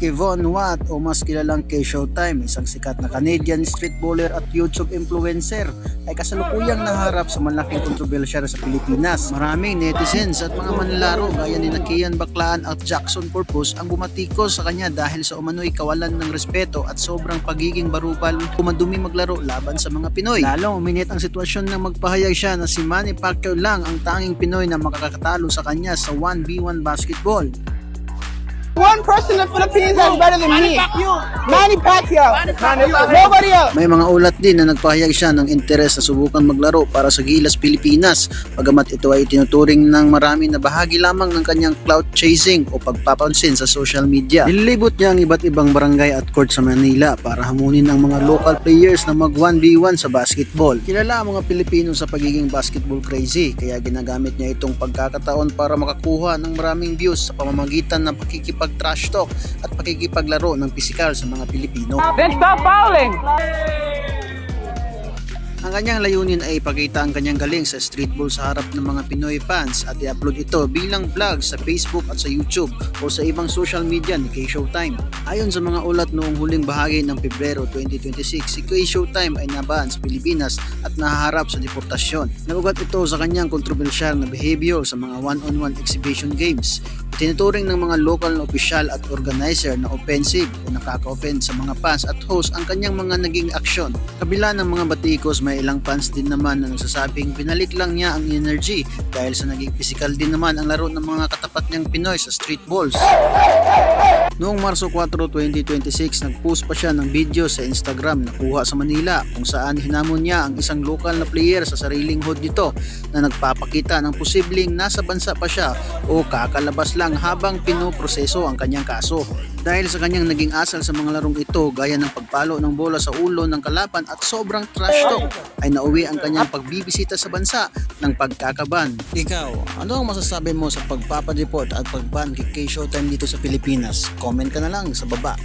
Kevon Watt o mas kilalang kay Showtime, isang sikat na Canadian streetballer at YouTube influencer, ay kasalukuyang naharap sa malaking kontrobersya sa Pilipinas. Maraming netizens at mga manlalaro gaya ni Kian Baclaan at Jackson Purpose ang bumatikos sa kanya dahil sa umano'y kawalan ng respeto at sobrang pagiging barupal kumadumi maglaro laban sa mga Pinoy. Lalong uminit ang sitwasyon nang magpahayag siya na si Manny Pacquiao lang ang tanging Pinoy na makakatalo sa kanya sa 1v1 basketball. One person in the Philippines that's better than me. Manny Pacquiao. Nobody else. May mga ulat din na nagpahayag siya ng interes na subukan maglaro para sa Gilas Pilipinas, bagamat ito ay tinuturing ng marami na bahagi lamang ng kanyang clout chasing o pagpapansin sa social media. Nililibot niya ang iba't ibang barangay at court sa Manila para hamunin ang mga local players na mag 1v1 sa basketball. Kilala ang mga Pilipino sa pagiging basketball crazy, kaya ginagamit niya itong pagkakataon para makakuha ng maraming views sa pamamagitan ng pag-trash talk at pakikipaglaro ng pisikal sa mga Pilipino. Then stop fouling. Ang kanyang layunin ay ipakita ang kanyang galing sa streetball sa harap ng mga Pinoy fans at i-upload ito bilang vlog sa Facebook at sa YouTube o sa ibang social media ni Kay Showtime. Ayon sa mga ulat noong huling bahagi ng Pebrero 2026, si Kay Showtime ay nabaan sa Pilipinas at nahaharap sa deportasyon. Naugat ito sa kanyang kontrobersyal na behavior sa mga one-on-one exhibition games. Tinuturing ng mga local na opisyal at organizer na offensive o nakaka-offend sa mga fans at host ang kanyang mga naging aksyon. Kabila ng mga batikos, may ilang fans din naman na nagsasabing pinalik lang niya ang energy dahil sa naging physical din naman ang laro ng mga katapat niyang Pinoy sa street balls. Noong Marso 4, 2026, nagpost pa siya ng video sa Instagram na kuha sa Manila kung saan hinamon niya ang isang local na player sa sariling hood nito na nagpapakita ng posibleng nasa bansa pa siya o kakalabas lang habang pinoproseso ang kanyang kaso. Dahil sa kanyang naging asal sa mga larong ito gaya ng pagpalo ng bola sa ulo ng kalaban at sobrang trash talk, ay nauwi ang kanyang pagbibisita sa bansa ng pagkakaban. Ikaw, ano ang masasabi mo sa pagpapadeport at pagban kay Showtime dito sa Pilipinas? Comment ka na lang sa baba.